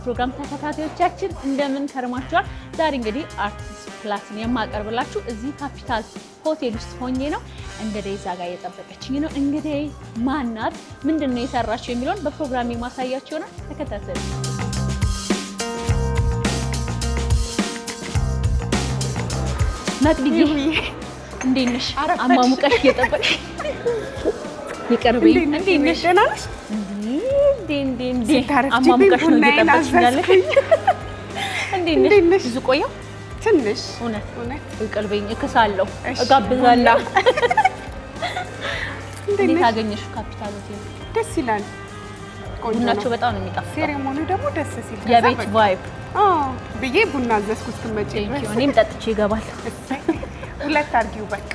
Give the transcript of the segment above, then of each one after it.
ፕሮግራም ተከታታዮቻችን እንደምን ከርማችኋል? ዛሬ እንግዲህ አርቲስት ፕላስን የማቀርብላችሁ እዚህ ካፒታል ሆቴል ውስጥ ሆኜ ነው። እንግዲህ እዛ ጋር እየጠበቀችኝ ነው። እንግዲህ ማናት ምንድነው የሰራችው የሚለውን በፕሮግራሜ ማሳያችሁ ነው። ተከታተሉ። መቅድዬ እንዴት ነሽ? አማሙቀሽ እየጠበቅሽ ይቀርበኝ። እንዴት ነሽ? ደህና ነሽ? እንዴ አማሙቀሽ ነው እየጠበቅሽ ያለሽ? እንዴት ነሽ? ብዙ ቆየሁ ትንሽ። እውነት ይቀርበኝ። እከሳለሁ፣ እጋብዛለሁ። እንዴት አገኘሽው ካፒታል ሆቴል? ደስ ይላል። ቡናቸው በጣም ነው የሚጣፍጠው። ሴሬሞኒው ደግሞ ደስ ሲል የቤት ቫይብ ብዬ ቡና አዘዝኩት ስትመጪ ድረስ እኔም ጠጥቼ እገባለሁ። ሁለት አድርጊው በቃ።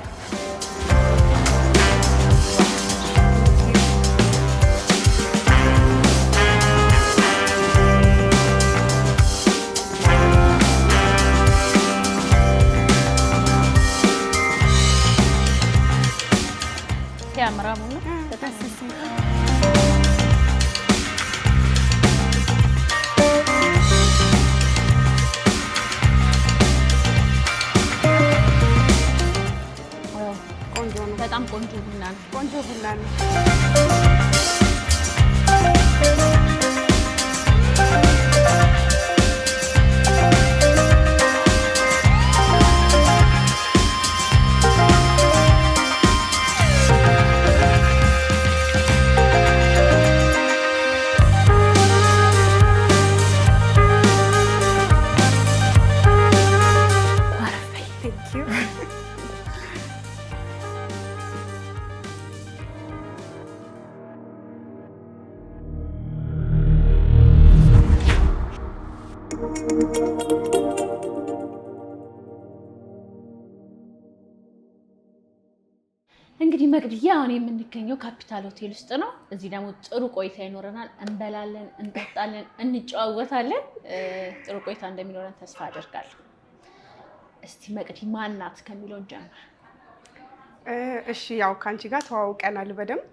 ሲያምራ ቡና ደስ ሲል በጣም ቆንጆ ቡና ነው። ቆንጆ ቡና ነው። እንግዲህ መቅድዬ አሁን የምንገኘው ካፒታል ሆቴል ውስጥ ነው። እዚህ ደግሞ ጥሩ ቆይታ ይኖረናል። እንበላለን፣ እንጠጣለን፣ እንጨዋወታለን። ጥሩ ቆይታ እንደሚኖረን ተስፋ አደርጋለሁ። እስቲ መቅዲ ማናት ከሚለው ጀምር። እሺ፣ ያው ካንቺ ጋር ተዋውቀናል በደንብ።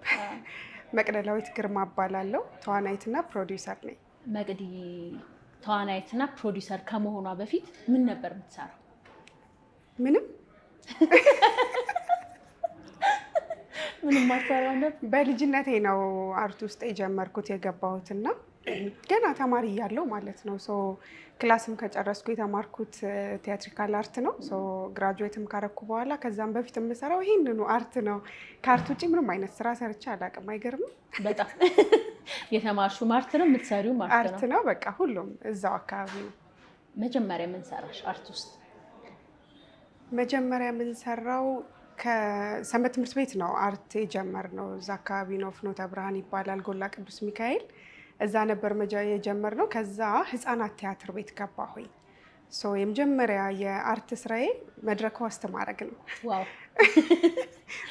መቅደላዊት ግርማ እባላለሁ። ተዋናይትና ፕሮዲውሰር ነኝ። መቅዲ ተዋናይትና ፕሮዲውሰር ከመሆኗ በፊት ምን ነበር የምትሰራው? ምንም አልሰራም ነበር። በልጅነቴ ነው አርት ውስጥ የጀመርኩት የገባሁትና ገና ተማሪ እያለሁ ማለት ነው። ክላስም ከጨረስኩ የተማርኩት ቲያትሪካል አርት ነው። ግራጁዌትም ካረኩ በኋላ ከዛም በፊት የምሰራው ይሄንኑ አርት ነው። ከአርት ውጭ ምንም አይነት ስራ ሰርቼ አላውቅም። አይገርምም? በጣም የተማርሽው አርት ነው፣ የምትሰሪው አርት ነው። በቃ ሁሉም እዛው አካባቢ ነው። መጀመሪያ ምን ሰራሽ አርት ውስጥ? መጀመሪያ ምን ሰራው? ከሰንበት ትምህርት ቤት ነው አርት የጀመርነው። እዛ አካባቢ ነው፣ ፍኖተ ብርሃን ይባላል፣ ጎላ ቅዱስ ሚካኤል። እዛ ነበር የጀመርነው። ከዛ ህፃናት ቲያትር ቤት ገባሁኝ። የመጀመሪያ የአርት ስራዬ መድረክ ሆስት ማድረግ ነው። ዋው!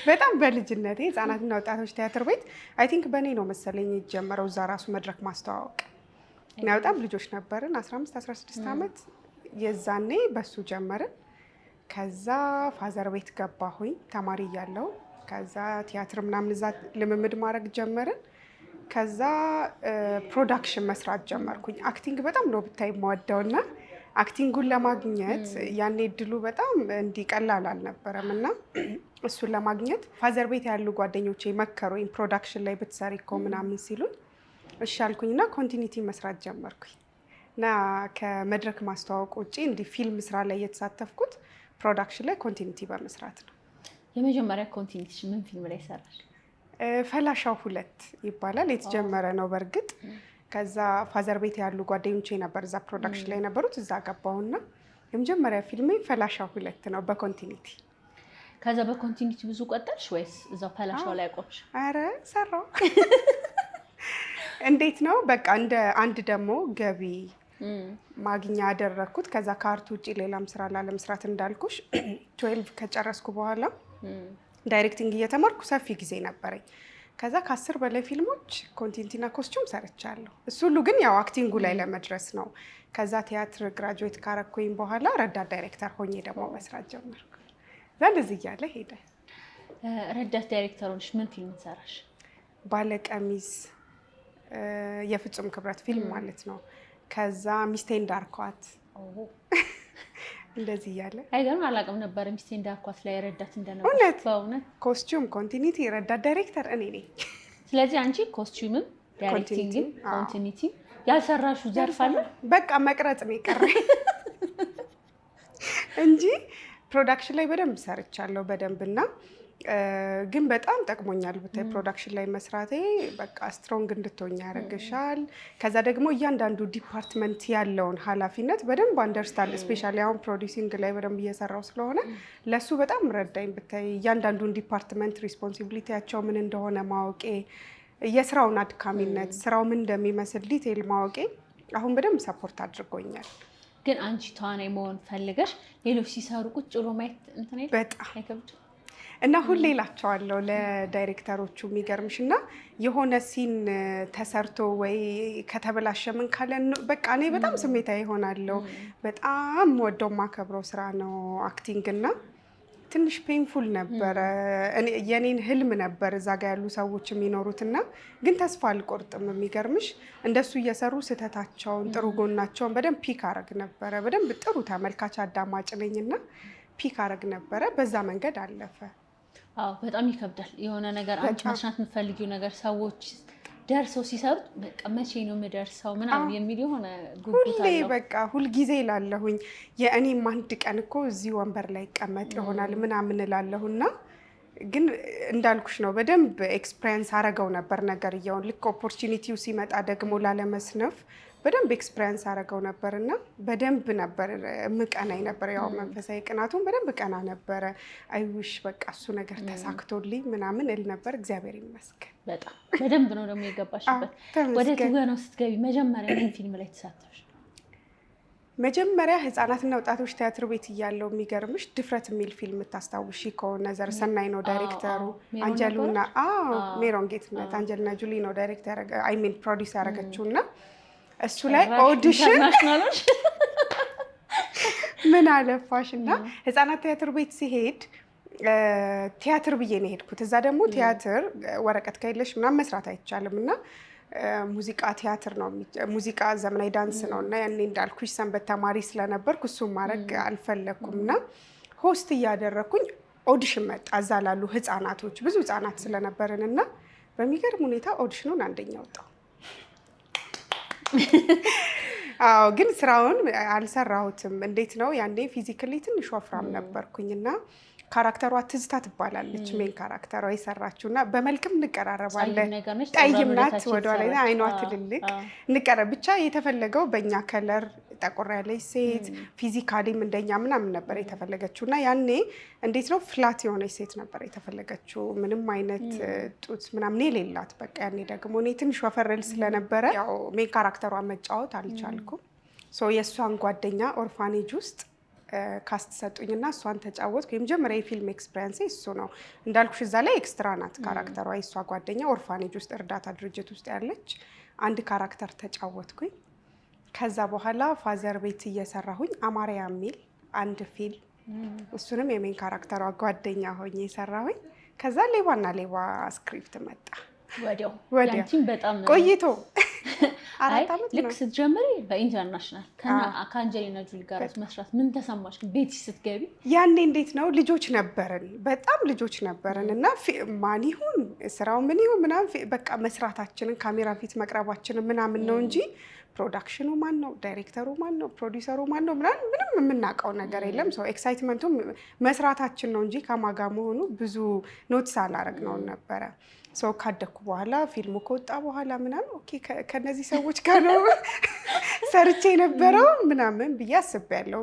በጣም በልጅነቴ ህፃናትና ወጣቶች ቲያትር ቤት አይ ቲንክ በእኔ ነው መሰለኝ የጀመረው። እዛ ራሱ መድረክ ማስተዋወቅ እና በጣም ልጆች ነበርን፣ 15 16 ዓመት። የዛኔ በሱ ጀመርን። ከዛ ፋዘር ቤት ገባሁኝ ተማሪ እያለሁ። ከዛ ቲያትር ምናምን እዛ ልምምድ ማድረግ ጀመርን። ከዛ ፕሮዳክሽን መስራት ጀመርኩኝ። አክቲንግ በጣም ነው ብታይ የምወደውና አክቲንጉን ለማግኘት ያኔ እድሉ በጣም እንዲቀላል አልነበረም እና እሱን ለማግኘት ፋዘር ቤት ያሉ ጓደኞቼ መከሩኝ። ፕሮዳክሽን ላይ ብትሰሪ እኮ ምናምን ሲሉኝ እሺ አልኩኝና ኮንቲኒቲ መስራት ጀመርኩኝ እና ከመድረክ ማስተዋወቅ ውጭ እንዲህ ፊልም ስራ ላይ የተሳተፍኩት ፕሮዳክሽን ላይ ኮንቲኒቲ በመስራት ነው። የመጀመሪያ ኮንቲኒቲ ምን ፊልም ላይ ሰራሽ? ፈላሻው 2 ይባላል። የተጀመረ ነው በእርግጥ። ከዛ ፋዘር ቤት ያሉ ጓደኞቼ ነበር እዛ ፕሮዳክሽን ላይ ነበሩት። እዛ ገባሁና የመጀመሪያ ፊልሜ ፈላሻው 2 ነው በኮንቲኒቲ። ከዛ በኮንቲኒቲ ብዙ ቆጠርሽ ወይስ እዛው ፈላሻው ላይ ቆምሽ? አረ ሰራው። እንዴት ነው በቃ እንደ አንድ ደግሞ ገቢ ማግኛ ያደረኩት። ከዛ ከአርት ውጭ ሌላም ስራ ላለመስራት እንዳልኩሽ 12 ከጨረስኩ በኋላ ዳይሬክቲንግ እየተማርኩ ሰፊ ጊዜ ነበረኝ። ከዛ ከ10 በላይ ፊልሞች ኮንቴንትና ኮስቹም ሰርቻለሁ። እሱ ሁሉ ግን ያው አክቲንጉ ላይ ለመድረስ ነው። ከዛ ቲያትር ግራጁዌት ካረኩኝ በኋላ ረዳት ዳይሬክተር ሆኜ ደግሞ መስራት ጀመርኩ። እንደዚህ እያለ ሄደ። ረዳት ዳይሬክተር ሆነሽ ምን ፊልም ሰራሽ? ባለቀሚስ፣ የፍጹም ክብረት ፊልም ማለት ነው። ከዛ ሚስቴን ዳርኳት እንደዚህ እያለ አይገርም። አላውቅም ነበር ሚስቴን ዳርኳት ላይ ረዳት እንደነበር። በእውነት ኮስቲዩም ኮንቲኒቲ ረዳት ዳይሬክተር እኔ ነኝ። ስለዚህ አንቺ ኮስቲዩምም ዳይሬክቲንግም ኮንቲኒቲ ያልሰራሹ ዘርፍ አለ። በቃ መቅረጽ ነው የቀረኝ እንጂ ፕሮዳክሽን ላይ በደንብ ሰርቻለሁ በደንብና ግን በጣም ጠቅሞኛል ብታይ ፕሮዳክሽን ላይ መስራቴ። በቃ ስትሮንግ እንድትሆኝ ያደርግሻል። ከዛ ደግሞ እያንዳንዱ ዲፓርትመንት ያለውን ኃላፊነት በደንብ አንደርስታንድ ስፔሻሊ አሁን ፕሮዲሲንግ ላይ በደንብ እየሰራው ስለሆነ ለሱ በጣም ረዳኝ ብታይ። እያንዳንዱን ዲፓርትመንት ሪስፖንሲቢሊቲያቸው ምን እንደሆነ ማወቄ፣ የስራውን አድካሚነት፣ ስራው ምን እንደሚመስል ዲቴይል ማወቄ አሁን በደንብ ሰፖርት አድርጎኛል። ግን አንቺ ተዋናይ መሆን ፈልገሽ ሌሎች ሲሰሩ ቁጭ ብሎ ማየት እንትን በጣም አይከብድም? እና ሁሌ እላቸዋለሁ ለዳይሬክተሮቹ የሚገርምሽ እና የሆነ ሲን ተሰርቶ ወይ ከተበላሸ ምን ካለ በቃ እኔ በጣም ስሜታዊ እሆናለሁ። በጣም ወደው ማከብረው ስራ ነው አክቲንግ እና ትንሽ ፔንፉል ነበረ። የኔን ህልም ነበር እዛ ጋ ያሉ ሰዎች የሚኖሩትና ግን ተስፋ አልቆርጥም። የሚገርምሽ እንደሱ እየሰሩ ስህተታቸውን ጥሩ ጎናቸውን በደንብ ፒክ አረግ ነበረ። በደንብ ጥሩ ተመልካች አዳማጭ ነኝና ፒክ አረግ ነበረ። በዛ መንገድ አለፈ። አዎ በጣም ይከብዳል። የሆነ ነገር አንቺ መስራት የምትፈልጊው ነገር ሰዎች ደርሰው ሲሰሩት በቃ መቼ ነው የምደርሰው ምናምን የሚል የሆነ ጉጉት አለው። ሁሌ በቃ ሁልጊዜ እላለሁኝ የእኔም አንድ ቀን እኮ እዚህ ወንበር ላይ ይቀመጥ ይሆናል ምናምን እላለሁና ግን እንዳልኩሽ ነው በደንብ ኤክስፒሪየንስ አረገው ነበር ነገርየውን። ልክ ኦፖርቹኒቲው ሲመጣ ደግሞ ላለመስነፍ በደንብ ኤክስፒሪየንስ አረገው ነበርና በደንብ ነበር ምቀናኝ ነበር። ያው መንፈሳዊ ቅናቱን በደንብ ቀና ነበረ። አይውሽ በቃ እሱ ነገር ተሳክቶልኝ ምናምን እል ነበር። እግዚአብሔር ይመስገን በጣም በደንብ ነው ደግሞ የገባሽበት። ወደ ትወናው ስትገቢ መጀመሪያ ምን ፊልም ላይ ተሳተፍሽ? መጀመሪያ ህፃናትና ወጣቶች ቲያትር ቤት እያለው የሚገርምሽ ድፍረት የሚል ፊልም ታስታውሺ ከሆነ ዘርሰናይ ነው ዳይሬክተሩ። አንጀሉና ሜሮን ጌትነት አንጀልና ጁሊ ነው ዳይሬክተር አይ ሚን ፕሮዲውስ ያደረገችውና እሱ ላይ ኦዲሽን ምን አለፋሽ እና ህፃናት ቲያትር ቤት ሲሄድ ቲያትር ብዬ ነው የሄድኩት። እዛ ደግሞ ቲያትር ወረቀት ከሌለሽ ምናምን መስራት አይቻልም እና ሙዚቃ ቲያትር ነው፣ ሙዚቃ ዘመናዊ ዳንስ ነው እና ያኔ እንዳልኩሽ ሰንበት ተማሪ ስለነበርኩ እሱም ማድረግ አልፈለኩም እና ሆስት እያደረኩኝ ኦዲሽን መጣ። እዛ ላሉ ህፃናቶች ብዙ ህፃናት ስለነበርን እና በሚገርም ሁኔታ ኦዲሽኑን አንደኛ ወጣው። አዎ ግን ስራውን አልሰራሁትም። እንዴት ነው ያኔ ፊዚካሊ ትንሽ ወፍራም ነበርኩኝና ካራክተሯ ትዝታ ትባላለች ሜን ካራክተሯ የሰራችውና በመልክም እንቀራረባለን። ጠይም ናት፣ ወደኋላ አይኗ ትልልቅ እንቀራረብ ብቻ የተፈለገው በእኛ ከለር ጠቆር ያለች ሴት ፊዚካሊም እንደኛ ምናምን ነበር የተፈለገችውና ያኔ እንዴት ነው ፍላት የሆነች ሴት ነበር የተፈለገችው፣ ምንም አይነት ጡት ምናምን የሌላት። በቃ ያኔ ደግሞ እኔ ትንሽ ወፈረል ስለነበረ ያው ሜን ካራክተሯ መጫወት አልቻልኩም። ሶ የእሷን ጓደኛ ኦርፋኔጅ ውስጥ ካስት ሰጡኝና እሷን ተጫወትኩ። የመጀመሪያ የፊልም ኤክስፒሪየንስ እሱ ነው። እንዳልኩሽ እዛ ላይ ኤክስትራ ናት ካራክተሯ። የእሷ ጓደኛ ኦርፋኔጅ ውስጥ እርዳታ ድርጅት ውስጥ ያለች አንድ ካራክተር ተጫወትኩኝ። ከዛ በኋላ ፋዘር ቤት እየሰራሁኝ አማርያ የሚል አንድ ፊልም እሱንም የሜን ካራክተሯ ጓደኛ ሆኜ የሰራሁኝ። ከዛ ሌባና ሌባ ስክሪፕት መጣ። ወዲያው በጣም ቆይቶ ልክ ስትጀምሪ በኢንተርናሽናል ከአንጀሊና ጁሊ ጋር መስራት ምን ተሰማሽ? ቤት ስትገቢ ያኔ እንዴት ነው ልጆች ነበርን፣ በጣም ልጆች ነበርን እና ማን ይሁን ስራው ምን ይሁን ምናምን በቃ መስራታችንን ካሜራ ፊት መቅረባችንን ምናምን ነው እንጂ ፕሮዳክሽኑ ማን ነው፣ ዳይሬክተሩ ማን ነው፣ ፕሮዲውሰሩ ማን ነው ምንም የምናውቀው ነገር የለም። ሰው ኤክሳይትመንቱ መስራታችን ነው እንጂ ከማጋ መሆኑ ብዙ ኖቲስ አላረግነው ነበረ። ሰው ካደኩ በኋላ ፊልሙ ከወጣ በኋላ ምናምን ኦኬ ከነዚህ ሰዎች ጋር ነው ሰርቼ የነበረው ምናምን ብዬ አስቤያለሁ።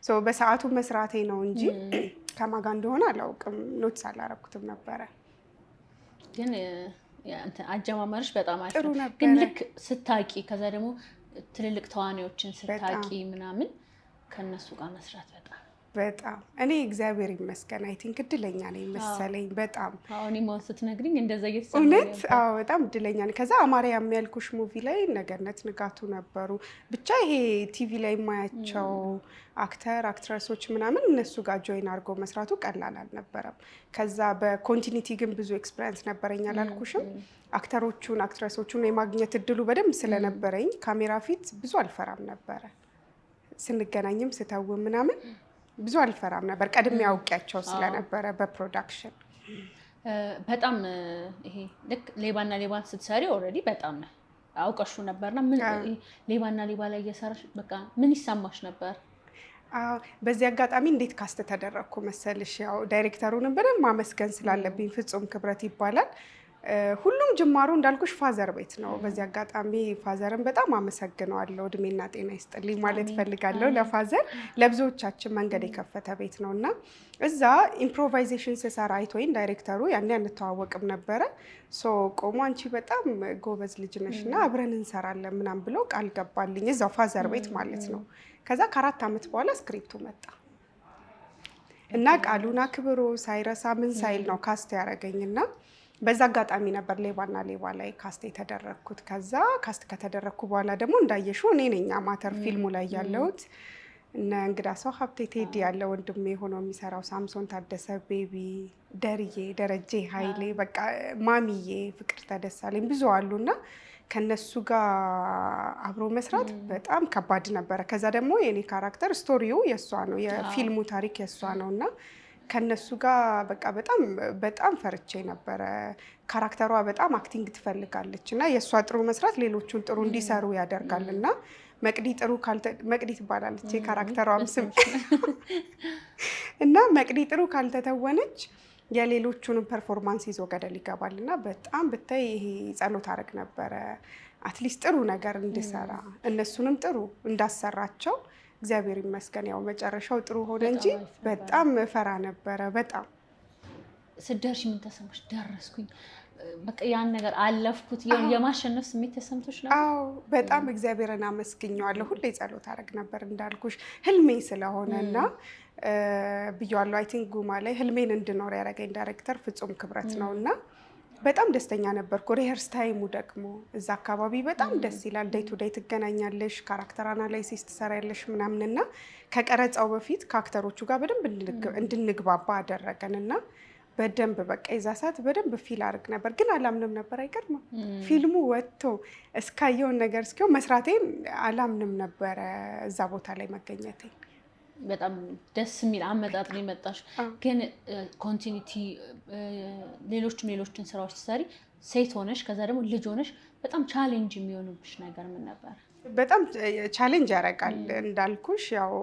ሰው በሰዓቱ መስራቴ ነው እንጂ ከማጋ እንደሆነ አላውቅም፣ ኖቲስ አላረኩትም ነበረ። ግን አጀማመርሽ በጣም ጥሩ ነበር። ግን ልክ ስታቂ ከዛ ደግሞ ትልልቅ ተዋናዮችን ስታቂ ምናምን ከነሱ ጋር መስራት በጣም እኔ እግዚአብሔር ይመስገን አይ ቲንክ እድለኛ ነኝ መሰለኝ በጣም አሁን ማን ስትነግሪኝ እንደዛ እየተሰማኝ እውነት በጣም እድለኛ ነኝ። ከዛ አማርያም ያልኩሽ ሙቪ ላይ ነገነት ንጋቱ ነበሩ። ብቻ ይሄ ቲቪ ላይ የማያቸው አክትረሶች ምናምን እነሱ ጋር ጆይን አድርጎ መስራቱ ቀላል አልነበረም። ከዛ በኮንቲኒቲ ግን ብዙ ኤክስፒሪየንስ ነበረኝ አላልኩሽም? አክትረሶቹን የማግኘት እድሉ በደንብ ስለነበረኝ ካሜራ ፊት ብዙ አልፈራም ነበረ። ስንገናኝም ስተውም ምናምን ብዙ አልፈራም ነበር፣ ቀድሜ አውቂያቸው ስለነበረ በፕሮዳክሽን። በጣም ይሄ ልክ ሌባና ሌባን ስትሰሪ ኦልሬዲ በጣም አውቀሹ ነበርና ምን ሌባና ሌባ ላይ እየሰራሽ በቃ ምን ይሰማሽ ነበር? በዚህ አጋጣሚ እንዴት ካስት ተደረግኩ መሰልሽ? ያው ዳይሬክተሩንም በደንብ ማመስገን ስላለብኝ ፍጹም ክብረት ይባላል። ሁሉም ጅማሩ እንዳልኩሽ ፋዘር ቤት ነው። በዚህ አጋጣሚ ፋዘርን በጣም አመሰግነዋለሁ። እድሜና ጤና ይስጥልኝ ማለት ፈልጋለሁ ለፋዘር። ለብዙዎቻችን መንገድ የከፈተ ቤት ነው እና እዛ ኢምፕሮቫይዜሽን ስሰራ አይቶኝ ዳይሬክተሩ ያኔ አንተዋወቅም ነበረ። ቆሞ አንቺ በጣም ጎበዝ ልጅ ነሽ እና አብረን እንሰራለን ምናምን ብሎ ቃል ገባልኝ፣ እዛው ፋዘር ቤት ማለት ነው። ከዛ ከ4 ዓመት በኋላ ስክሪፕቱ መጣ እና ቃሉን አክብሮ ሳይረሳ ምን ሳይል ነው ካስት ያደረገኝና በዛ አጋጣሚ ነበር ሌባና ሌባ ላይ ካስት የተደረግኩት። ከዛ ካስት ከተደረግኩ በኋላ ደግሞ እንዳየሽው እኔ ነኝ አማተር ፊልሙ ላይ ያለሁት። እነ እንግዳ ሰው ሀብቴ ቴዲ ያለ ወንድሜ ሆኖ የሚሰራው፣ ሳምሶን ታደሰ፣ ቤቢ ደርዬ፣ ደረጀ ኃይሌ፣ በቃ ማሚዬ፣ ፍቅር ተደሳለኝ ብዙ አሉና ከነሱ ጋር አብሮ መስራት በጣም ከባድ ነበረ። ከዛ ደግሞ የኔ ካራክተር ስቶሪው የሷ ነው፣ የፊልሙ ታሪክ የሷ ነውና ከነሱ ጋር በቃ በጣም ፈርቼ ነበረ። ካራክተሯ በጣም አክቲንግ ትፈልጋለች እና የእሷ ጥሩ መስራት ሌሎቹን ጥሩ እንዲሰሩ ያደርጋል እና መቅዲ ትባላለች የካራክተሯም ስም እና መቅዲ ጥሩ ካልተተወነች የሌሎቹንም ፐርፎርማንስ ይዞ ገደል ይገባል እና በጣም ብታይ ይሄ ጸሎት አደረግ ነበረ አትሊስት ጥሩ ነገር እንድሰራ እነሱንም ጥሩ እንዳሰራቸው። እግዚአብሔር ይመስገን ያው መጨረሻው ጥሩ ሆነ እንጂ በጣም ፈራ ነበረ። በጣም ስደርሽ ምን ተሰማሽ? ደረስኩኝ በቃ ያን ነገር አለፍኩት የማሸነፍ ስሜት ተሰምቶሽ ነበር? አዎ በጣም እግዚአብሔርን አመስግኘዋለሁ። ሁሌ ጸሎት አደረግ ነበር እንዳልኩሽ ህልሜ ስለሆነና ብያለሁ። አይ ቲንክ ጉማ ላይ ህልሜን እንድኖር ያደረገኝ ዳይሬክተር ፍጹም ክብረት ነውና በጣም ደስተኛ ነበርኩ። ሪሄርስ ታይሙ ደግሞ እዛ አካባቢ በጣም ደስ ይላል። ዴይ ቱ ዴይ ትገናኛለሽ፣ ካራክተር አናላይሲስ ትሰሪያለሽ ምናምንና ከቀረጻው በፊት ከአክተሮቹ ጋር በደንብ እንድንግባባ አደረገንና በደንብ በቃ የዛ ሰዓት በደንብ ፊል አድርግ ነበር። ግን አላምንም ነበር። አይገርምም? ፊልሙ ወጥቶ እስካየውን ነገር እስኪው መስራቴን አላምንም ነበረ እዛ ቦታ ላይ መገኘቴ። በጣም ደስ የሚል አመጣጥ ነው የመጣሽ። ግን ኮንቲኒቲ ሌሎችን ስራዎች ትሰሪ ሴት ሆነሽ ከዛ ደግሞ ልጅ ሆነሽ በጣም ቻሌንጅ የሚሆኑብሽ ነገር ምን ነበር? በጣም ቻሌንጅ ያደርጋል እንዳልኩሽ። ያው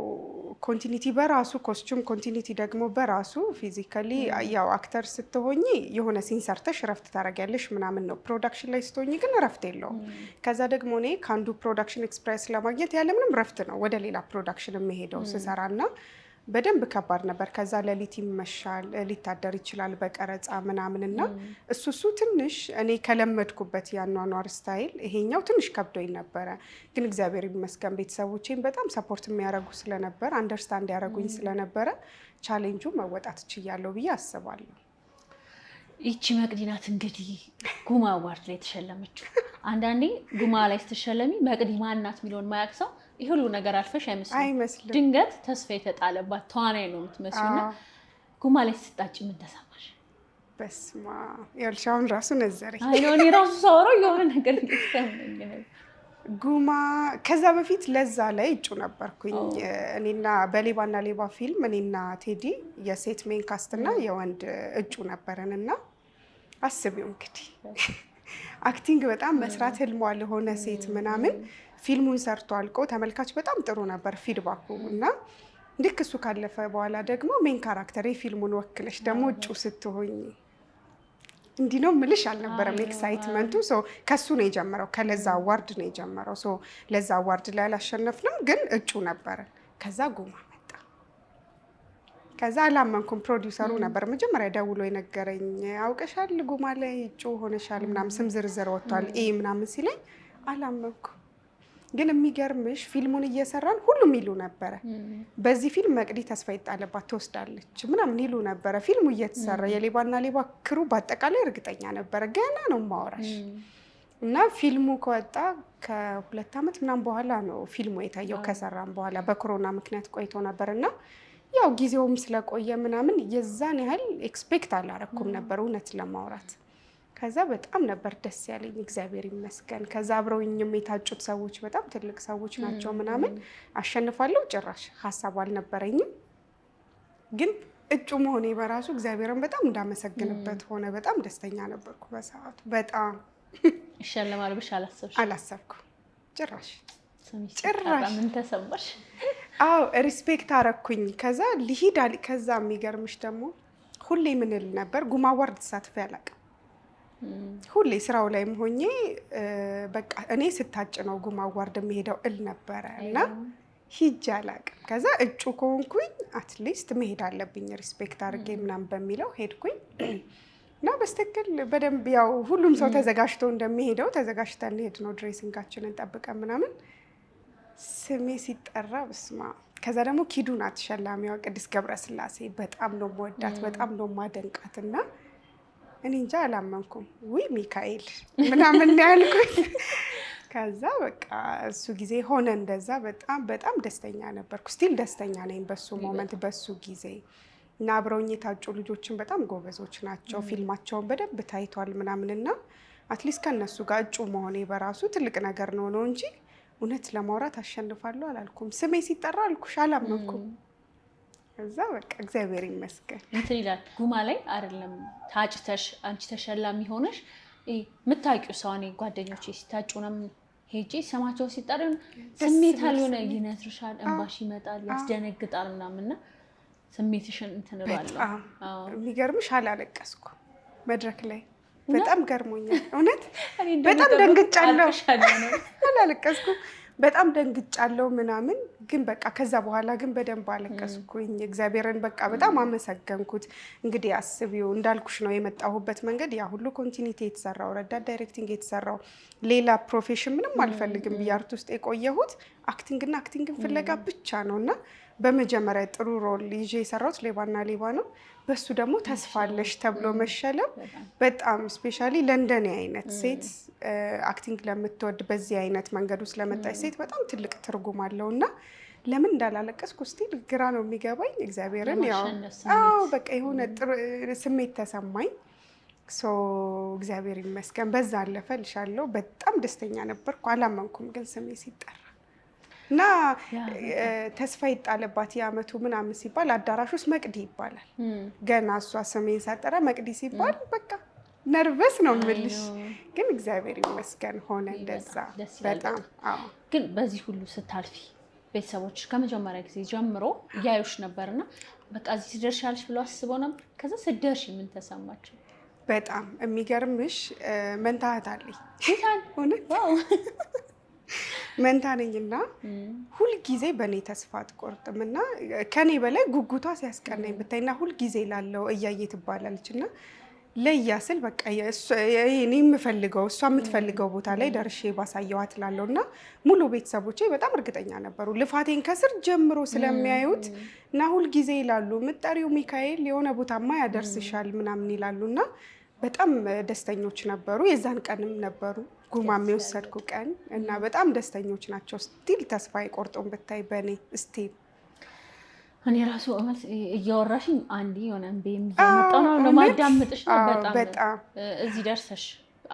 ኮንቲኒቲ በራሱ ኮስቹም ኮንቲኒቲ ደግሞ በራሱ ፊዚካሊ ያው አክተር ስትሆኚ የሆነ ሲንሰርተሽ ረፍት ታደርጊያለሽ ምናምን ነው። ፕሮዳክሽን ላይ ስትሆኚ ግን ረፍት የለውም። ከዛ ደግሞ እኔ ከአንዱ ፕሮዳክሽን ኤክስፕሬስ ለማግኘት ያለምንም ረፍት ነው ወደ ሌላ ፕሮዳክሽን የሚሄደው ስሰራና በደንብ ከባድ ነበር። ከዛ ሌሊት ይመሻል፣ ሊታደር ይችላል በቀረጻ ምናምንና እሱ ትንሽ እኔ ከለመድኩበት ያኗኗር ስታይል ይሄኛው ትንሽ ከብዶኝ ነበረ። ግን እግዚአብሔር ይመስገን ቤተሰቦቼን በጣም ሰፖርት የሚያደርጉ ስለነበር አንደርስታንድ ያደረጉኝ ስለነበረ ቻሌንጁ መወጣት እችላለሁ ብዬ አስባለሁ። ይቺ መቅዲ ናት እንግዲህ ጉማ አዋርድ ላይ የተሸለመችው። አንዳንዴ ጉማ ላይ ስትሸለሚ መቅዲ ማናት የሚለውን ማያውቅ ሰው ይህ ሁሉ ነገር አልፈሽ አይመስልም። ድንገት ተስፋ የተጣለባት ተዋናይ ነው የምትመስሉና ጉማ ላይ ስትጣጭ ምን ተሰማሽ? በስማ ይኸውልሽ አሁን ራሱ ነዘረኝ። አይ ነው እኔ ራሱ ሳወራው የሆነ ነገር እየተሰማኝ ነው። ጉማ ከዛ በፊት ለዛ ላይ እጩ ነበርኩኝ። እኔና በሌባና ሌባ ፊልም እኔና ቴዲ የሴት ሜን ካስትና የወንድ እጩ ነበረንና አስቢው እንግዲህ አክቲንግ በጣም መስራት ህልሟ ለሆነ ሴት ምናምን ፊልሙን ሰርቶ አልቆ ተመልካች በጣም ጥሩ ነበር ፊድባኩ እና ልክ እሱ ካለፈ በኋላ ደግሞ ሜን ካራክተር የፊልሙን ወክለሽ ደግሞ እጩ ስትሆኝ እንዲህ ነው ምልሽ አልነበረም ኤክሳይትመንቱ። ከሱ ነው የጀመረው፣ ከለዛ አዋርድ ነው የጀመረው። ለዛ አዋርድ ላይ አላሸነፍንም ግን እጩ ነበረ። ከዛ ጉማ መጣ። ከዛ አላመንኩም። ፕሮዲውሰሩ ነበር መጀመሪያ ደውሎ የነገረኝ፣ አውቀሻል ጉማ ላይ እጩ ሆነሻል ምናምን ስም ዝርዝር ወጥቷል ምናምን ሲለኝ አላመንኩም። ግን የሚገርምሽ ፊልሙን እየሰራን ሁሉም ይሉ ነበረ በዚህ ፊልም መቅዲ ተስፋ ይጣለባት ትወስዳለች ምናምን ይሉ ነበረ። ፊልሙ እየተሰራ የሌባና ሌባ ክሩ በአጠቃላይ እርግጠኛ ነበረ። ገና ነው ማወራሽ እና ፊልሙ ከወጣ ከ2 ዓመት ምናምን በኋላ ነው ፊልሙ የታየው ከሰራን በኋላ። በኮሮና ምክንያት ቆይቶ ነበርና ያው ጊዜውም ስለቆየ ምናምን የዛን ያህል ኤክስፔክት አላረኩም ነበር እውነት ለማውራት። ከዛ በጣም ነበር ደስ ያለኝ እግዚአብሔር ይመስገን። ከዛ አብረውኝም የታጩት ሰዎች በጣም ትልቅ ሰዎች ናቸው ምናምን። አሸንፋለሁ ጭራሽ ሀሳቡ አልነበረኝም፣ ግን እጩ መሆኔ በራሱ እግዚአብሔርን በጣም እንዳመሰግንበት ሆነ። በጣም ደስተኛ ነበርኩ በሰዓቱ። በጣም ይሸለማል ብቻ አላሰብኩም ጭራሽ። ምን ተሰማሽ? አዎ ሪስፔክት አረኩኝ። ከዛ ልሂድ አለ። ከዛ የሚገርምሽ ደግሞ ሁሌ ምን እል ነበር ጉማ አዋርድ ተሳትፌ አላውቅም። ሁሌ ስራው ላይም ሆኜ በቃ እኔ ስታጭ ነው ጉማ አዋርድ የምሄደው እል ነበረ እና ሂጅ አላውቅም። ከዛ እጩ ከሆንኩኝ አትሊስት መሄድ አለብኝ ሪስፔክት አድርጌ ምናምን በሚለው ሄድኩኝ እና በስተክል በደንብ ያው ሁሉም ሰው ተዘጋጅቶ እንደሚሄደው ተዘጋጅተን ሄድ ነው ድሬሲንጋችንን ጠብቀን ምናምን። ስሜ ሲጠራ በስማ ከዛ ደግሞ ኪዱ ናት ተሸላሚዋ ቅድስት ገብረስላሴ። በጣም ነው የምወዳት በጣም ነው የማደንቃት እና እኔ እንጃ አላመንኩም። ውይ ሚካኤል ምናምን ያልኩኝ። ከዛ በቃ እሱ ጊዜ ሆነ እንደዛ። በጣም በጣም ደስተኛ ነበርኩ። ስቲል ደስተኛ ነኝ በሱ ሞመንት በሱ ጊዜ። እና አብረውኝ የታጩ ልጆችን በጣም ጎበዞች ናቸው። ፊልማቸውን በደንብ ታይቷል ምናምንና አትሊስት ከነሱ ጋር እጩ መሆኔ በራሱ ትልቅ ነገር ነው እንጂ እውነት ለማውራት አሸንፋለሁ አላልኩም። ስሜ ሲጠራ አልኩሽ አላመንኩም። እዛ በቃ እግዚአብሔር ይመስገን እንትን ይላል። ጉማ ላይ አይደለም ታጭተሽ አንቺ ተሸላሚ ሆነሽ የምታውቂው ሰው እኔ ጓደኞቼ ሲታጩንም ሄጄ ሰማቸው ሲጠራ ስሜት አልሆነ ይነትርሻል፣ እንባሽ ይመጣል፣ ያስደነግጣል ምናምንና ስሜትሽን እንትን እላለሁ። የሚገርምሽ አላለቀስኩም መድረክ ላይ። በጣም ገርሞኛል እውነት። በጣም ደንግጫለሁ። አላለቀስኩም በጣም ደንግጫለሁ ምናምን። ግን በቃ ከዛ በኋላ ግን በደንብ አለቀስኩኝ። እግዚአብሔርን በቃ በጣም አመሰገንኩት። እንግዲህ አስቢው እንዳልኩሽ ነው የመጣሁበት መንገድ ያ ሁሉ ኮንቲኒቲ የተሰራው ረዳት ዳይሬክቲንግ የተሰራው ሌላ ፕሮፌሽን ምንም አልፈልግም ብዬ አርት ውስጥ የቆየሁት አክቲንግና አክቲንግን ፍለጋ ብቻ ነው። እና በመጀመሪያ ጥሩ ሮል ይዤ የሰራሁት ሌባና ሌባ ነው። በሱ ደግሞ ተስፋለሽ ተብሎ መሸለም በጣም ስፔሻሊ ለንደን አይነት ሴት አክቲንግ ለምትወድ በዚህ አይነት መንገዱ ስለመጣች ሴት በጣም ትልቅ ትርጉም አለው። እና ለምን እንዳላለቀስኩ ስቲል ግራ ነው የሚገባኝ። እግዚአብሔርን ያው በቃ የሆነ ስሜት ተሰማኝ። እግዚአብሔር ይመስገን በዛ አለፈ ልሻለሁ። በጣም ደስተኛ ነበርኩ። አላመንኩም ግን ስሜ ሲጠራ እና ተስፋ ይጣለባት የአመቱ ምናምን ሲባል አዳራሽ ውስጥ መቅዲ ይባላል። ገና እሷ ስሜን ሳጠራ መቅዲ ሲባል በቃ ነርቨስ ነው የምልሽ። ግን እግዚአብሔር ይመስገን ሆነ እንደዛ። በጣም ግን በዚህ ሁሉ ስታልፊ ቤተሰቦች ከመጀመሪያ ጊዜ ጀምሮ እያዩሽ ነበርና በቃ እዚህ ትደርሻለሽ ብሎ አስበው ነበር? ከዛ ስትደርሺ ምን ተሰማቸው? በጣም የሚገርምሽ መንታ እህት አለኝ። መንታ ነኝና ሁልጊዜ በእኔ ተስፋ አትቆርጥም እና ከኔ በላይ ጉጉቷ ሲያስቀናኝ ብታይና ሁልጊዜ ላለው እያየ ትባላለች እና ለያ ስል በቃ እኔ የምፈልገው እሷ የምትፈልገው ቦታ ላይ ደርሼ ባሳየዋት ላለው እና ሙሉ ቤተሰቦቼ በጣም እርግጠኛ ነበሩ ልፋቴን ከስር ጀምሮ ስለሚያዩት እና ሁልጊዜ ይላሉ ምጠሪው ሚካኤል የሆነ ቦታማ ያደርስሻል ምናምን ይላሉ እና በጣም ደስተኞች ነበሩ። የዛን ቀንም ነበሩ ጉማ የሚወሰድኩ ቀን እና በጣም ደስተኞች ናቸው። ስቲል ተስፋ አይቆርጡም ብታይ በእኔ ስቲል። እኔ ራሱ እያወራሽኝ አንዴ የሆነ እንቤ የሚመጣው ነው ለማዳመጥሽ ነው። በጣም እዚህ ደርሰሽ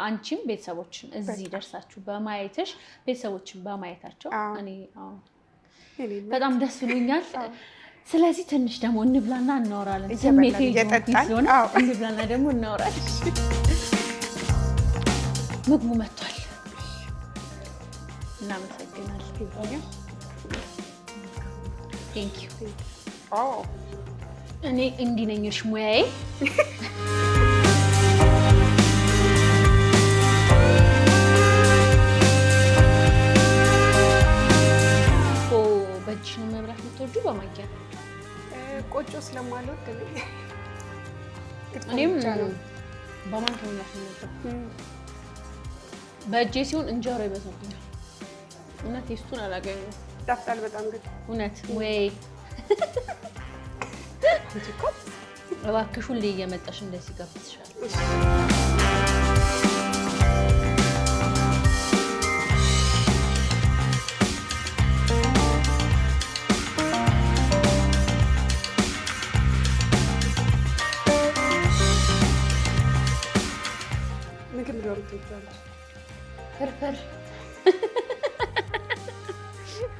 አንቺም ቤተሰቦችም እዚህ ደርሳችሁ በማየትሽ ቤተሰቦችም በማየታቸው እኔ በጣም ደስ ብሎኛል። ስለዚህ ትንሽ ደግሞ እንብላና እናወራለን። ስሜቴ ይዞን እንብላና ደግሞ እናወራለን። ምግቡ መጥቷል። እናመሰግናለን። ቴንክ ዩ። እኔ እንዲህ ነኝሽ ሙያዬ። በእጅሽ ነው መብላት የምትወጂው በማንኪያ? ቆጮ ስለማልወድ እኔም በማንኪያ ነው የምወደው። በእጄ ሲሆን እንጀራ ይበዛብኛል። እውነት ቴስቱን አላገኘሁም። ይጣፍጣል በጣም ግን እውነት ወይ አንቺ እኮ እባክሽ ሁሌ እየመጣሽ እንደዚህ ጋብዝሻለሁ። ምግብ ሊሆን ትችላለች። ፍርፍር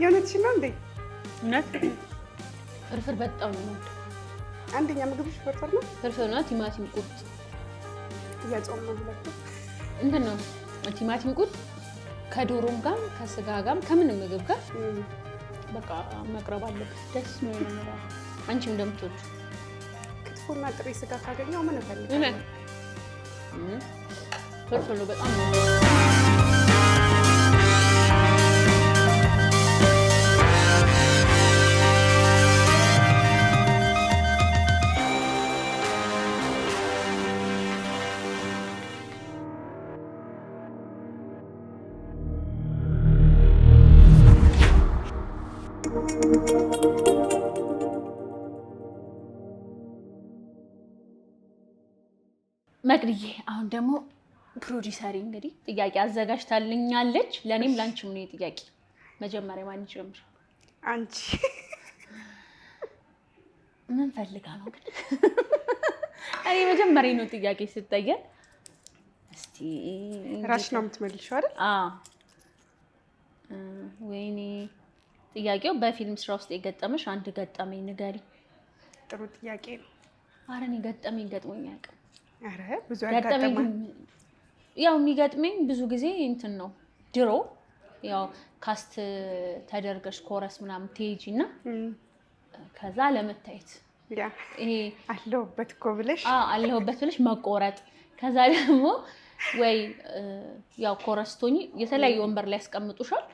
የእውነትሽን ነው እንዴ? እውነት ፍርፍር በጣም ነው የምወደው። አንደኛ ምግብሽ ፍርፍር ነው? ፍርፍርና ቲማቲም ቁርጥ እያጾም ነው ሁለቱ። እንትን ነው ቲማቲም ቁርጥ ከዶሮም ጋር ከስጋ ጋርም ከምንም ምግብ ጋር በቃ መቅረብ አለበት። ደስ ነው የሚለው። አንቺም እንደምትወጂው ክትፎና ጥሬ ስጋ ካገኘው ምን እፈልጋለሁ? ፍርፍር ነው በጣም ነው። መቅድዬ አሁን ደግሞ ፕሮዲሰሪ እንግዲህ ጥያቄ አዘጋጅታልኛለች። ለእኔም ላንቺም ነው ጥያቄ። መጀመሪያ ማን ይጀምር? አንቺ። ምን ፈልጋ ነው ግን? እኔ መጀመሪያ ነው ጥያቄ ስትጠየቅ እስቲ ራስሽ ነው የምትመልሺው አይደል? ወይኔ ጥያቄው በፊልም ስራ ውስጥ የገጠመሽ አንድ ገጠመኝ ንገሪ። ጥሩ ጥያቄ ነው። ኧረ እኔ ገጠመኝ ገጥሞኝ አያውቅም። ኧረ ብዙ ያጋጠማል። ያው የሚገጥመኝ ብዙ ጊዜ እንትን ነው። ድሮ ያው ካስት ተደርገሽ ኮረስ ምናምን ትሄጂና ከዛ ለመታየት ይሄ አለሁበት እኮ ብለሽ አለሁበት ብለሽ መቆረጥ፣ ከዛ ደግሞ ወይ ያው ኮረስ ቶኝ የተለያዩ ወንበር ላይ ያስቀምጡሻል።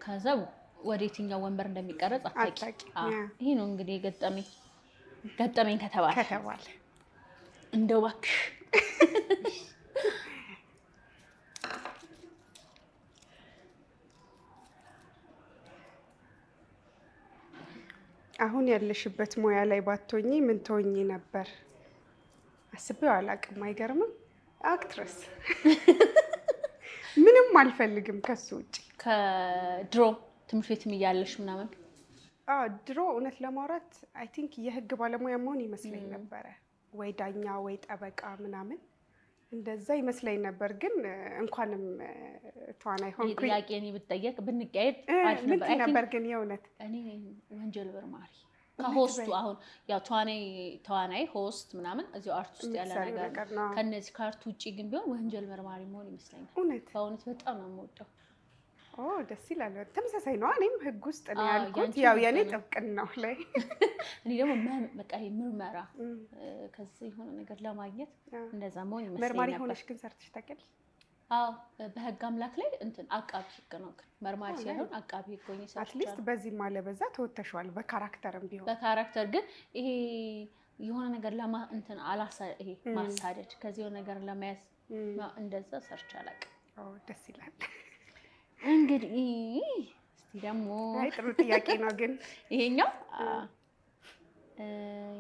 ከዛ ወደ የትኛው ወንበር እንደሚቀረጽ አታውቂ። ይሄ ነው እንግዲህ ገጠመኝ ከተባለ እንደው እባክሽ አሁን ያለሽበት ሙያ ላይ ባትሆኚ ምን ትሆኚ ነበር? አስቤው አላውቅም። አይገርምም? አክትረስ ምንም አልፈልግም ከሱ ውጭ። ከድሮ ትምህርት ቤትም እያለሽ ምናምን? ድሮ እውነት ለማውራት አይ ቲንክ የህግ ባለሙያ መሆን ይመስለኝ ነበረ፣ ወይ ዳኛ ወይ ጠበቃ ምናምን እንደዛ ይመስለኝ ነበር። ግን እንኳንም ተዋናይ ሆንኩኝ። ጥያቄ እኔ ብትጠየቅ ብንቀየር አሪፍ ነበር። ምን ነበር ግን የእውነት እኔ ወንጀል መርማሪ ከሆስቱ አሁን ያው ተዋናይ ሆስት ምናምን እዚሁ አርት ውስጥ ያለ ነገር ከነዚህ ከአርት ውጪ ግን ቢሆን ወንጀል መርማሪ መሆን ይመስለኛል። በእውነት በጣም ነው የምወደው። ደስ ይላል። ተመሳሳይ ነው። እኔም ህግ ውስጥ ነው ያልኩት። ያው የኔ ጥብቅናው ላይ እኔ ደግሞ በቃ ይሄ ምርመራ ከዚህ የሆነ ነገር ለማግኘት እንደዛ መሆን ይመስለኛል። መርማሪ ሆነሽ ግን ሰርተሽ ታውቂያለሽ? በህግ አምላክ ላይ እንትን አቃቢ ህግ ነው ግን መርማሪ ሳይሆን አቃቢ ህግ ሆኜ ሰርቻለሁ። አትሊስት በዚህ ማለ በዛ ተወተሽዋል። በካራክተርም ቢሆን በካራክተር ግን ይሄ የሆነ ነገር እንትን ይሄ ማሳደድ ከዚህ የሆነ ነገር ለመያዝ እንደዛ ሰርቻ አላውቅም። ደስ ይላል። እንግዲህ እስቲ ደግሞ ጥሩ ጥያቄ ነው ግን ይሄኛው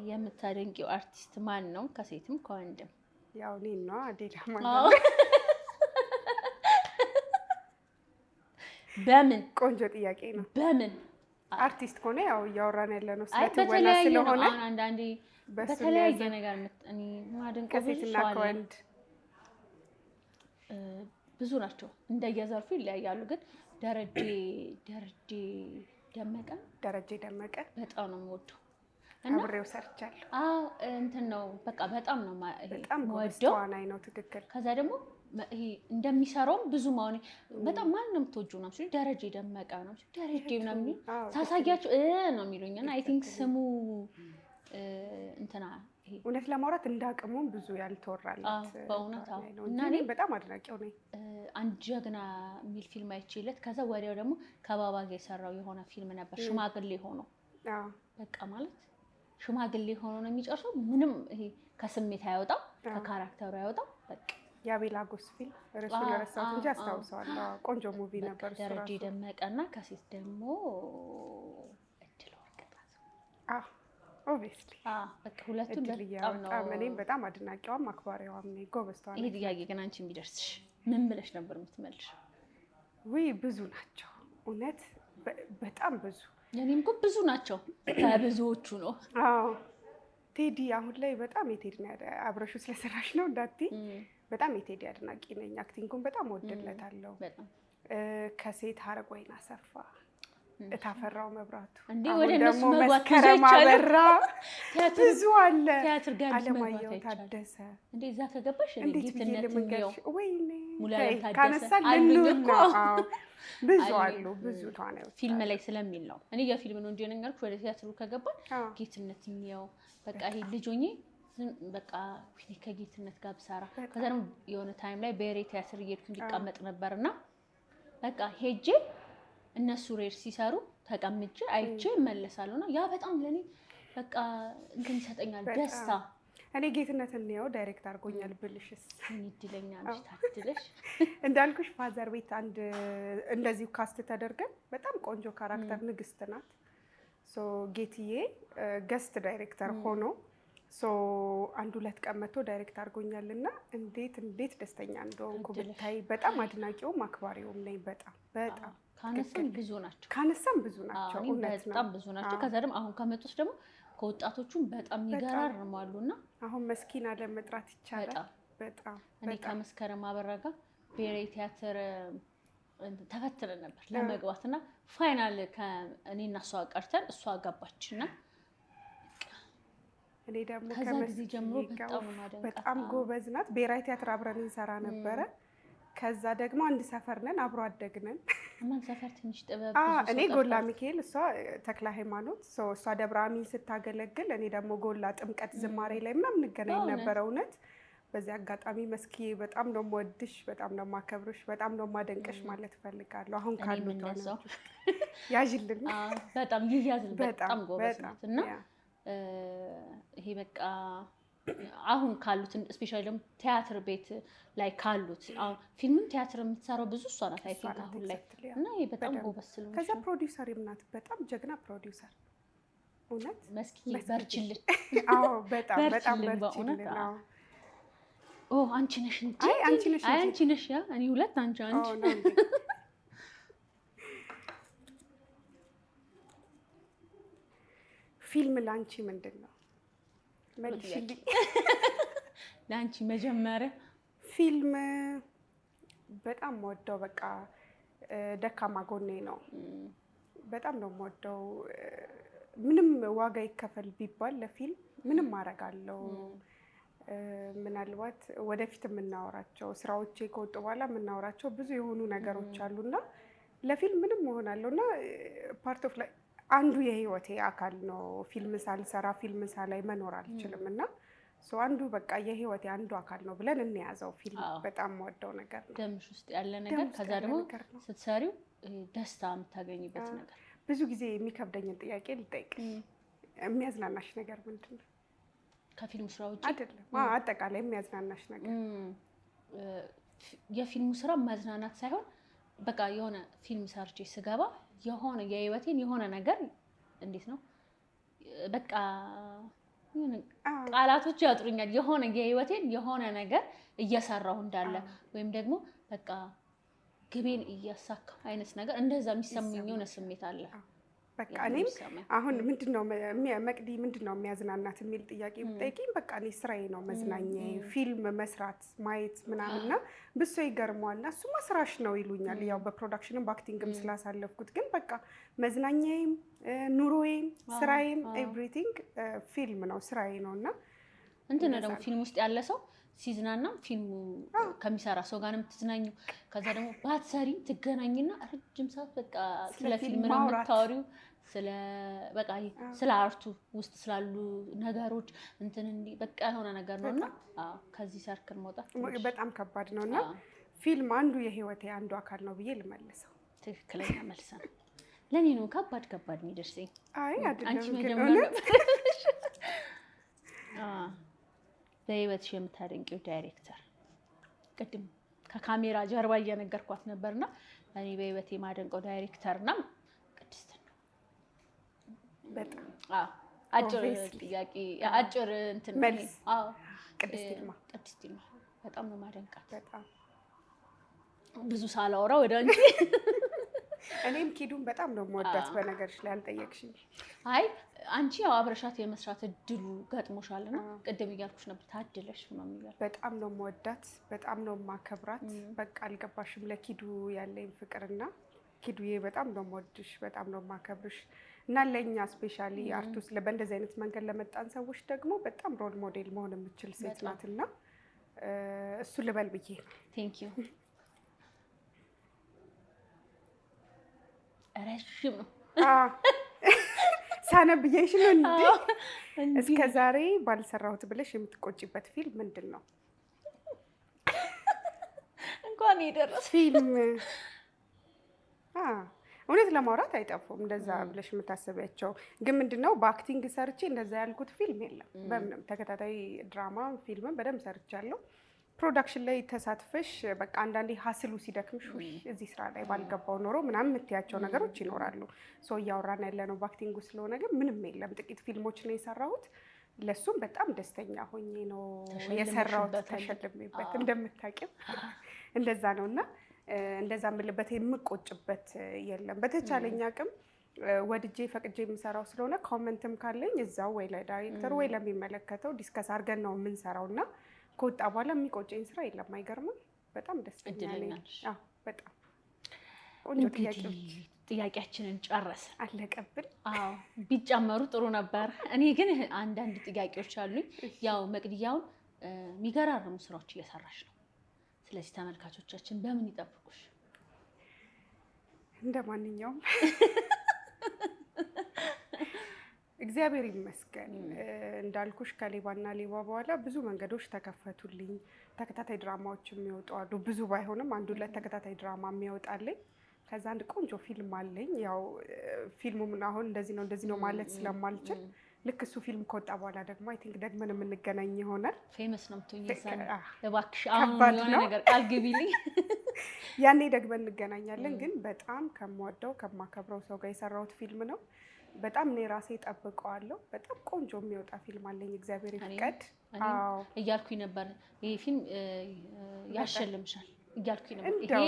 የምታደንቂው አርቲስት ማን ነው? ከሴትም ከወንድም? ያው እኔን ነው ሌላ ማለት በምን? ቆንጆ ጥያቄ ነው። በምን አርቲስት ከሆነ ያው እያወራን ያለ ነው ስለትወና ስለሆነ አንዳንዴ በተለያየ ነገር እኔ ማደንቀው ከሴትና ከወንድ ብዙ ናቸው። እንደየዘርፉ ይለያያሉ። ግን ደረጀ ደመቀ በጣም ነው የምወደው። አብሬው ሰርቻለሁ። እንትን ነው በቃ በጣም ነው የምወደው። ተዋናይ ነው። ትክክል። ከዛ ደግሞ ይሄ እንደሚሰራውም ብዙ ማውኔ በጣም ማንም ተወጁ ነው ሲሉ ደረጀ ደመቀ ነው ሲሉ ደረጀ ምናምን ሳሳያቸው ነው የሚሉኝ እና አይ ቲንክ ስሙ እንትና እውነት ለማውራት እንዳቅሙም ብዙ ያልተወራለት በእውነት እና እኔ በጣም አድናቂው ነኝ። አንድ ጀግና የሚል ፊልም አይቼለት ከዛ ወዲያው ደግሞ ከባባ ጋር የሰራው የሆነ ፊልም ነበር ሽማግሌ ሆኖ በቃ ማለት ሽማግሌ ሆኖ ነው የሚጨርሰው። ምንም ይሄ ከስሜት አይወጣም፣ ከካራክተሩ አይወጣም። በቃ የአቤል አጎስ ፊልም ርዕሱን ረሳሁት እንጂ አስታውሰዋለሁ። ቆንጆ ሙቪ ነበር እሱ ደረጀ ደመቀና ከሴት ደግሞ እድል ወርቅጣት። ኦብቪስሊ በቃ ሁለቱን በጣም ነው። እኔም በጣም አድናቂዋም አክባሪዋም ነኝ። ጎበዝ ተዋናይ። ይሄ ጥያቄ ግን አንቺ የሚደርስሽ ምን ብለሽ ነበር የምትመልሽ? ውይ ብዙ ናቸው እውነት በጣም ብዙ። የኔም እኮ ብዙ ናቸው ከብዙዎቹ ነው። ቴዲ አሁን ላይ በጣም የቴዲ ነው አብረሹ ስለሰራሽ ነው እንዳትዪ። በጣም የቴዲ አድናቂ ነኝ። አክቲንጉን በጣም ወደድለታለሁ። ከሴት ሀረገወይን አሰፋ፣ እታፈራው መብራቱ፣ አሁን ደግሞ መስከረም አበራ ብዙ አለ። አለማየሁ ታደሰ እንዴ እዛ ከገባሽ ጌትነት ነው ወይኔ ሙላለም ታደሰ ካነሳን ልንል ነው። ብዙ አሉ ብዙ ተዋናዮች ፊልም ላይ ስለሚል ነው። እኔ የፊልም ነው እንጂ ነገርኩሽ። ወደ ቲያትሩ ከገባን ጌትነት ነው በቃ ይሄ ልጅ ሆኜ በቃ ከጌትነት ጋር ብሰራ ከዛ ደግሞ የሆነ ታይም ላይ ብሔራዊ ቲያትር እየሄድኩ እንዲቀመጥ ነበርና በቃ ሄጄ እነሱ ሬድ ሲሰሩ ተቀምጬ አይቼ እመለሳለሁና ያ በጣም ለኔ በቃ እንትን ይሰጠኛል ደስታ። እኔ ጌትነትን ነው ዳይሬክት አድርጎኛል ብልሽስ እድለኛ ነሽ ታድለሽ። እንዳልኩሽ ፋዘር ቤት አንድ እንደዚሁ ካስት ተደርገን በጣም ቆንጆ ካራክተር ንግስት ናት። ሶ ጌትዬ ገስት ዳይሬክተር ሆኖ አንድ ሁለት ቀን መጥቶ ዳይሬክት አድርጎኛልና እንዴት ደስተኛ እንደሆንኩ ብታይ። በጣም አድናቂውም አክባሪውም ነኝ። በጣም ካነሳም ብዙ ናቸው። በጣም ብዙ ናቸው። ከዛ ደግሞ አሁን ከመጡት ደግሞ ከወጣቶቹም በጣም ይገራርማሉና አሁን መስኪና ለመጥራት ይቻላል። በጣም እኔ ከመስከረም አበራ ጋር ብሔራዊ ቲያትር ተፈትነን ነበር ለመግባትና ፋይናል እኔና እሷ ቀርተን እሷ ገባችና እኔ ደግሞ ከዚህ ጀምሮ በጣም ጎበዝ ናት። ብሔራዊ ቲያትር አብረን እንሰራ ነበረ። ከዛ ደግሞ አንድ ሰፈር ነን፣ አብሮ አደግነን። ማን ሰፈር ትንሽ ጥበብ እኔ ጎላ ሚካኤል፣ እሷ ተክለ ሃይማኖት። እሷ ደብረ አሚን ስታገለግል፣ እኔ ደግሞ ጎላ ጥምቀት ዝማሬ ላይ ምናምን እንገናኝ ነበረ። እውነት በዚህ አጋጣሚ መስኪዬ በጣም ነው የምወድሽ፣ በጣም ነው የማከብርሽ፣ በጣም ነው የማደንቅሽ ማለት እፈልጋለሁ። አሁን ካሉት ነው ያዥልን። በጣም ይያዝል። በጣም ጎበዝ ናት እና ይሄ በቃ አሁን ካሉት ስፔሻሊ ደግሞ ቲያትር ቤት ላይ ካሉት አሁን ፊልምም ቲያትር የምትሰራው ብዙ እሷ ናት። አይ ቲንክ አሁን ላይ እና ይሄ በጣም ጎበዝ ስለሆነች ከዛ ፕሮዲውሰርም ናት። በጣም ጀግና ፕሮዲውሰር እውነት። መስኪዬ በርችልን። አዎ በጣም በርችልን። አንቺ ነሽ እንጂ አንቺ ነሽ ያ እኔ ሁለት አንቺ ፊልም ላንቺ ምንድን ነው? መልሽልኝ። ላንቺ መጀመሪያ ፊልም በጣም የምወደው በቃ ደካማ ጎኔ ነው። በጣም ነው የምወደው። ምንም ዋጋ ይከፈል ቢባል ለፊልም ምንም አደርጋለሁ። ምናልባት ወደፊት የምናወራቸው ስራዎቼ ከወጡ በኋላ የምናወራቸው ብዙ የሆኑ ነገሮች አሉና ለፊልም ምንም እሆናለሁ እና ፓርት ኦፍ ላይ አንዱ የህይወቴ አካል ነው። ፊልም ሳልሰራ ፊልም ሳላይ መኖር አልችልም እና አንዱ በቃ የህይወቴ አንዱ አካል ነው ብለን እንያዘው። ፊልም በጣም የምወደው ነገር ነው። ደምሽ ውስጥ ያለ ነገር፣ ከዛ ደግሞ ስትሰሪው ደስታ የምታገኝበት ነገር። ብዙ ጊዜ የሚከብደኝን ጥያቄ ልጠይቅ፣ የሚያዝናናሽ ነገር ምንድን ነው? ከፊልሙ ስራ ውጭ አይደለም፣ አጠቃላይ የሚያዝናናሽ ነገር። የፊልሙ ስራ ማዝናናት ሳይሆን በቃ የሆነ ፊልም ሰርቼ ስገባ የሆነ የህይወቴን የሆነ ነገር እንዴት ነው በቃ ቃላቶች ያጥሩኛል። የሆነ የህይወቴን የሆነ ነገር እየሰራሁ እንዳለ ወይም ደግሞ በቃ ግቤን እያሳካሁ አይነት ነገር እንደዛ የሚሰማኝ የሆነ ስሜት አለ። በቃ እኔም አሁን ምንድነው መቅዲ ምንድነው የሚያዝናናት የሚል ጥያቄ ብጠይቂኝ በቃ እኔ ስራዬ ነው መዝናኛዬ ፊልም መስራት ማየት ምናምንና ብሶ ይገርመዋል እና እሱማ ስራሽ ነው ይሉኛል። ያው በፕሮዳክሽንም በአክቲንግም ስላሳለፍኩት ግን በቃ መዝናኛዬም ኑሮዬም ስራዬም ኤቭሪቲንግ ፊልም ነው ስራዬ ነው። እና እንትን ነው ደግሞ ፊልም ውስጥ ያለ ሰው ሲዝናና ፊልሙ ከሚሰራ ሰው ጋር ነው የምትዝናኙ። ከዛ ደግሞ ባትሰሪ ትገናኝና ረጅም ሰዓት በቃ ስለ ፊልም ነው የምታወሪው። በቃ ስለ አርቱ ውስጥ ስላሉ ነገሮች እንትን እንዲ በቃ የሆነ ነገር ነውና ከዚህ ሰርክል መውጣት በጣም ከባድ ነውና ፊልም አንዱ የህይወቴ አንዱ አካል ነው ብዬ ልመልሰው። ትክክለኛ መልስ ነው። ለኔ ነው ከባድ የሚደርሰኝ። አይ አንቺ አይደለም መጀመሪያ በህይወትሽ የምታደንቂው ዳይሬክተር ቅድም ከካሜራ ጀርባ እየነገርኳት ነበርና እኔ በህይወቴ ማደንቀው ዳይሬክተርና ቅድስት ነው። በጣም አጭር ጥያቄ አጭር እንትን መልስ። ቅድስት ይልማ በጣም ነው ማደንቃት። በጣም ብዙ ሳላወራ ወደ አንቺ እኔም ኪዱን በጣም ነው የምወዳት። በነገርሽ ላይ አልጠየቅሽኝ። አይ አንቺ ያው አብረሻት የመስራት እድሉ ገጥሞሻልና ቅድም እያልኩሽ ነበር ታድለሽ ነው የሚለው። በጣም ነው የምወዳት፣ በጣም ነው የማከብራት። በቃ አልገባሽም ለኪዱ ያለኝ ፍቅርና ኪዱዬ በጣም ነው የምወድሽ፣ በጣም ነው የማከብርሽ እና ለኛ ስፔሻሊ አርቲስት በእንደዚህ አይነት መንገድ ለመጣን ሰዎች ደግሞ በጣም ሮል ሞዴል መሆን የምትችል ሴት ናትና እሱ ልበል ብዬ ነው። ቴንክ ዩ። ረጅም ነው ሳነብዬሽ ነው እንዴ? እስከ ዛሬ ባልሰራሁት ብለሽ የምትቆጪበት ፊልም ምንድን ነው? እንኳን የደረሰ ፊልም እውነት ለማውራት አይጠፉም እንደዛ ብለሽ የምታስቢያቸው። ግን ምንድነው በአክቲንግ ሰርቼ እንደዛ ያልኩት ፊልም የለም። በምንም ተከታታይ ድራማ ፊልምን በደንብ ሰርቻለሁ። ፕሮዳክሽን ላይ ተሳትፈሽ በቃ አንዳንዴ ሀስሉ ሲደክምሽ እዚህ ስራ ላይ ባልገባው ኖሮ ምናምን የምትያቸው ነገሮች ይኖራሉ። ሶ እያወራን ያለ ነው በአክቲንጉ ስለሆነ ግን ምንም የለም። ጥቂት ፊልሞች ነው የሰራሁት። ለሱም በጣም ደስተኛ ሆኜ ነው የሰራሁት፣ ተሸልሜበት እንደምታውቂው እንደዛ ነውና እንደዛ የምልበት የምቆጭበት የለም። በተቻለኝ አቅም ወድጄ ፈቅጄ የምሰራው ስለሆነ ኮመንትም ካለኝ እዛው ወይ ለዳይሬክተር ወይ ለሚመለከተው ዲስከስ አድርገን ነው የምንሰራውና ከወጣ በኋላ የሚቆጨኝ ስራ የለም። አይገርምም? በጣም ደስተኛ ነኝ። በጣም ቆንጆ ጥያቄያችንን ጨረስን። አለቀብን። ቢጨመሩ ጥሩ ነበር። እኔ ግን አንዳንድ ጥያቄዎች አሉኝ። ያው መቅድያውን የሚገራርሙ ስራዎች እየሰራሽ ነው። ስለዚህ ተመልካቾቻችን በምን ይጠብቁሽ? እንደማንኛውም እግዚአብሔር ይመስገን እንዳልኩሽ ከሌባና ሌባ በኋላ ብዙ መንገዶች ተከፈቱልኝ። ተከታታይ ድራማዎች የሚወጡ አሉ። ብዙ ባይሆንም አንድ ሁለት ተከታታይ ድራማ የሚወጣልኝ። ከዛ አንድ ቆንጆ ፊልም አለኝ። ያው ፊልሙም አሁን እንደዚህ ነው ማለት ስለማልችል ልክ እሱ ፊልም ከወጣ በኋላ ደግሞ አይ ቲንክ ደግመን የምንገናኝ ይሆናል። ፌመስ ነው የምትሆኚ እባክሽ አሁን የሆነ ነገር ቃል ግቢልኝ። ያኔ ደግመን እንገናኛለን። ግን በጣም ከምወደው ከማከብረው ሰው ጋር የሰራሁት ፊልም ነው። በጣም እኔ ራሴ ጠብቀዋለሁ። በጣም ቆንጆ የሚወጣ ፊልም አለኝ። እግዚአብሔር ይፍቀድ እያልኩኝ ነበር። ይሄ ፊልም ያሸልምሻል እያልኩኝ ነበር። ይሄ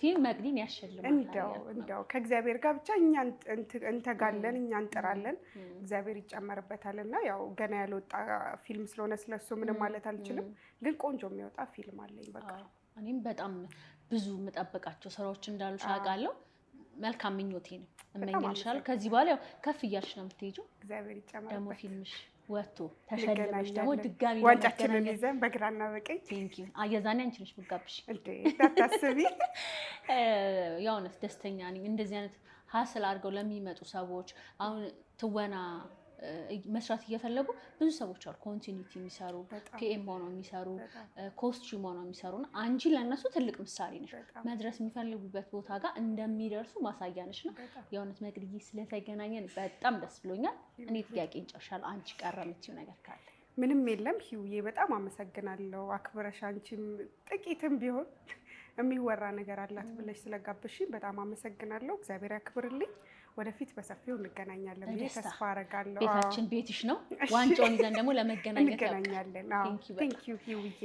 ፊልም መቅዲን ያሸልማል። እንደው ከእግዚአብሔር ጋር ብቻ እኛ እንተጋለን፣ እኛ እንጥራለን፣ እግዚአብሔር ይጨመርበታል። እና ያው ገና ያልወጣ ፊልም ስለሆነ ስለሱ ምንም ማለት አልችልም። ግን ቆንጆ የሚወጣ ፊልም አለኝ። በቃ እኔም በጣም ብዙ የምጠብቃቸው ስራዎች እንዳሉሽ አውቃለሁ። መልካም ምኞቴ ነው እመኝልሻለሁ። ከዚህ በኋላ ያው ከፍ እያልሽ ነው የምትሄጂው። እግዚአብሔር ይጨመርበት። ደግሞ ፊልምሽ ወጥቶ ተሸልመሽ ደግሞ ድጋሚ ዋንጫችንን ይዘን በግራና በቀኝ ቴንክ ዩ። የዛኔ አንቺ ነሽ ብጋብሽ እንዴ እንዳታስቢ። የእውነት ደስተኛ ነኝ። እንደዚህ አይነት ሀስል አድርገው ለሚመጡ ሰዎች አሁን ትወና መስራት እየፈለጉ ብዙ ሰዎች አሉ። ኮንቲኒቲ የሚሰሩ ፒኤም ሆነው የሚሰሩ ኮስቲዩም ሆነው የሚሰሩና አንቺ ለእነሱ ትልቅ ምሳሌ ነሽ። መድረስ የሚፈልጉበት ቦታ ጋር እንደሚደርሱ ማሳያ ነሽ ነው። የእውነት መቅድዬ ስለተገናኘን በጣም ደስ ብሎኛል። እኔ ጥያቄ እንጨርሻለሁ። አንቺ ቀረ የምትይው ነገር ካለ? ምንም የለም ሂውዬ፣ በጣም አመሰግናለሁ። አክብረሽ አንቺም ጥቂትም ቢሆን የሚወራ ነገር አላት ብለሽ ስለጋበዝሽኝ በጣም አመሰግናለሁ። እግዚአብሔር ያክብርልኝ። ወደፊት በሰፊው እንገናኛለን ብዬ ተስፋ አደርጋለሁ። ቤታችን ቤትሽ ነው። ዋንጫውን ይዘን ደግሞ ለመገናኘት እንገናኛለን። ቴንክ ዩ ሂውዬ።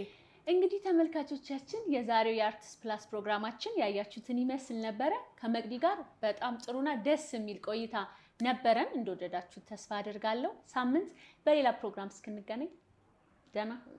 እንግዲህ ተመልካቾቻችን የዛሬው የአርቲስት ፕላስ ፕሮግራማችን ያያችሁትን ይመስል ነበረ። ከመቅዲ ጋር በጣም ጥሩና ደስ የሚል ቆይታ ነበረን። እንደወደዳችሁ ተስፋ አደርጋለሁ። ሳምንት በሌላ ፕሮግራም እስክንገናኝ ደህና ሁኑ።